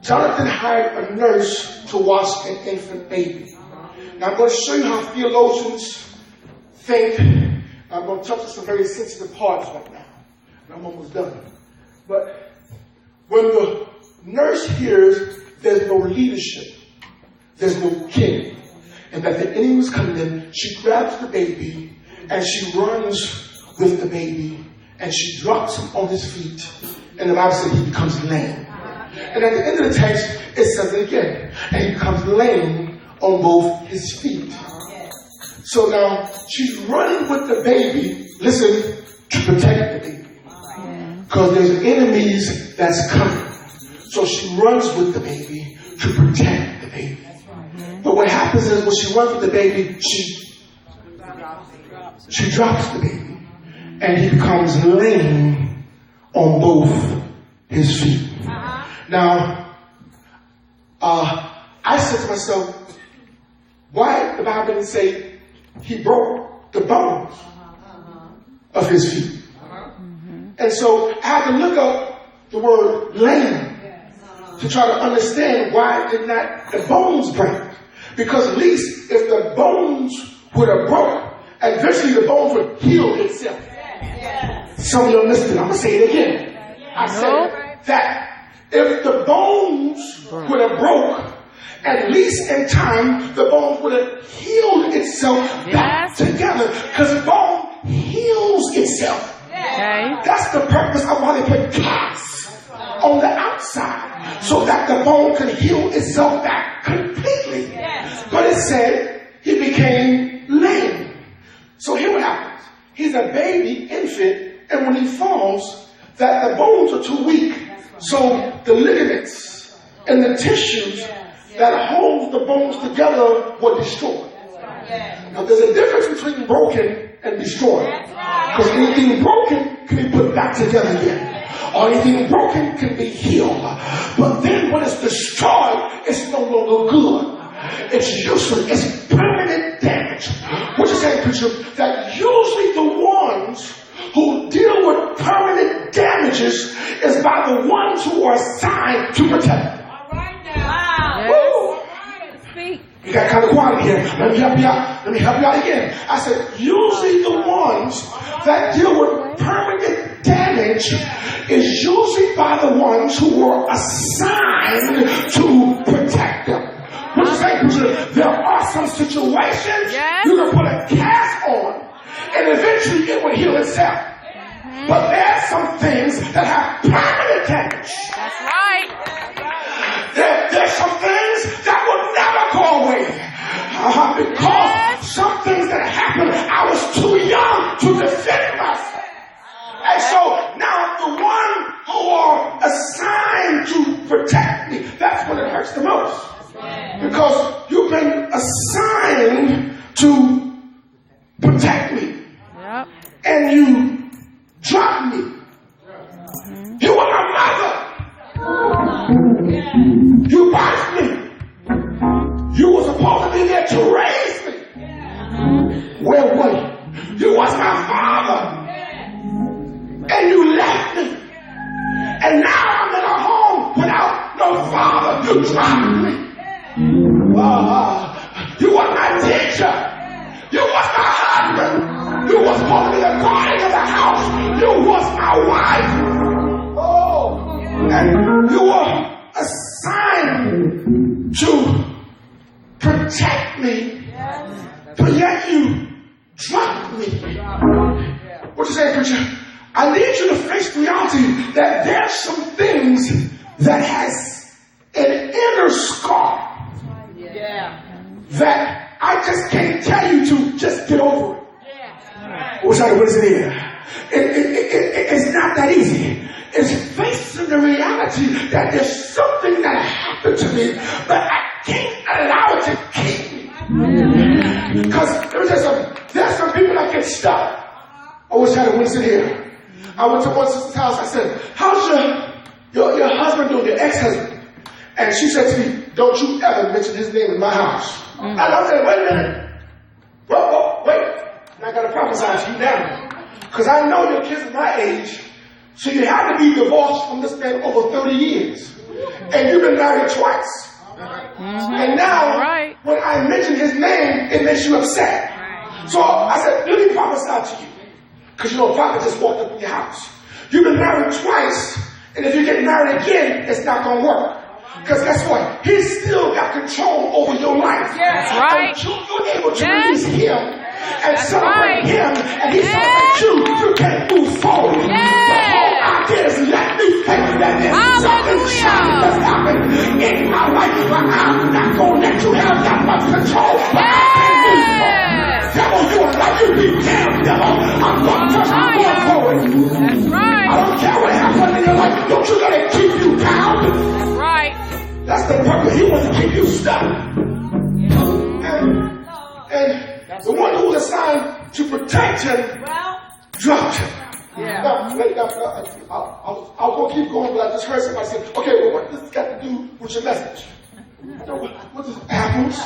Jonathan hired a nurse to watch an infant baby. Now I'm going to show you how theologians think. I'm going to touch on some very sensitive parts right now. And I'm almost done. But when the nurse hears there's no leadership, there's no king, and that the enemy is coming in, she grabs the baby and she runs with the baby and she drops him on his feet. And the Bible says he becomes lame. And at the end of the text, it says it again. And he becomes lame on both his feet. So now she's running with the baby, listen, to protect the baby. Because there's enemies that's coming. So she runs with the baby to protect the baby. But what happens is when she runs with the baby, she drops the baby. And he becomes lame on both his feet. Now, I said to myself, why the Bible didn't say he broke the bones of his feet? And so I had to look up the word lame to try to understand why did not the bones break? Because at least if the bones would have broke, eventually the bones would heal itself. Some of you missed it. I'm going to say it again. I said that if the bones would have broke, at least in time, the bones would have healed itself back together. Because bone heals itself. That's the purpose of why they put casts on the outside, so that the bone can heal itself back completely. But it said he became lame. So here what happens. He's a baby infant, and when he falls, that the bones are too weak. So the ligaments and the tissues that hold the bones together were destroyed. Now there's a difference between broken and destroyed. Because anything broken can be put back together again. Or anything broken can be healed. But then when it's destroyed, it's no longer good. It's useless. It's permanent damage. What you saying, preacher? That usually the ones who deal with permanent damages is by the ones who are assigned to protect them. All right now. Woo! Speak. You got kind of quiet here. Let me help you out. Let me help you out again. I said, usually the ones that deal with permanent damage is usually by the ones who were assigned to protect them. What you say, preacher? There are some situations you can put a cast on and eventually it will heal itself. But there are some things that have permanent damage. That's right. There's some things that will never go away. Because some things that happened, I was too young to defend myself. And so now the one who are assigned to protect me, that's when it hurts the most. Because you've been assigned to protect me. And you dropped me. You were my mother. You birthed me. You were supposed to be there to raise me. Where were you? You was my father. And you left me. And now I'm in a home without no father. You dropped me. You was my teacher. You was my husband. You was supposed to be the guardian of the house. You was my wife. Oh, and you were assigned to protect me, but yet you dropped me. What you say, preacher? I need you to face reality that there's some things that has an inner scar that I just can't tell you to just get over it. What is it here? It's not that easy. It's facing the reality that there's something that happened to me, but I can't allow it to keep me. Because there's some people that get stuck. I wish I had a Winston here. I went to one sister's house. I said, how's your husband doing, your ex-husband? And she said to me, don't you ever mention his name in my house. And I said, wait a minute. Wait. And I got to prophesy to you now. Because I know your kids at my age, So you have to be divorced from this man over 30 years. And you've been married twice. And now, when I mention his name, it makes you upset. So I said, let me prophesy to you. Because you know, a prophet just walked up in your house. You've been married twice, and if you get married again, it's not going to work. Because guess what? He's still got control over your life. That's right. Until you're able to release him and celebrate him, and he celebrates you, you can't move forward. The whole idea is let me tell you that there's something shiny that's happened in my life, but I'm not going to let you have that much control. But I can't move forward. Devil, you will let you be damned, devil. I'm going to move forward. That's right. I don't care what happens in your life. Don't you let it keep you down. That's right. That's the purpose. He wants to keep you stuck. And the one who was assigned to protect him dropped him. Now, I was going to keep going, but I just heard somebody say, okay, well, what does this got to do with your message? What is apples?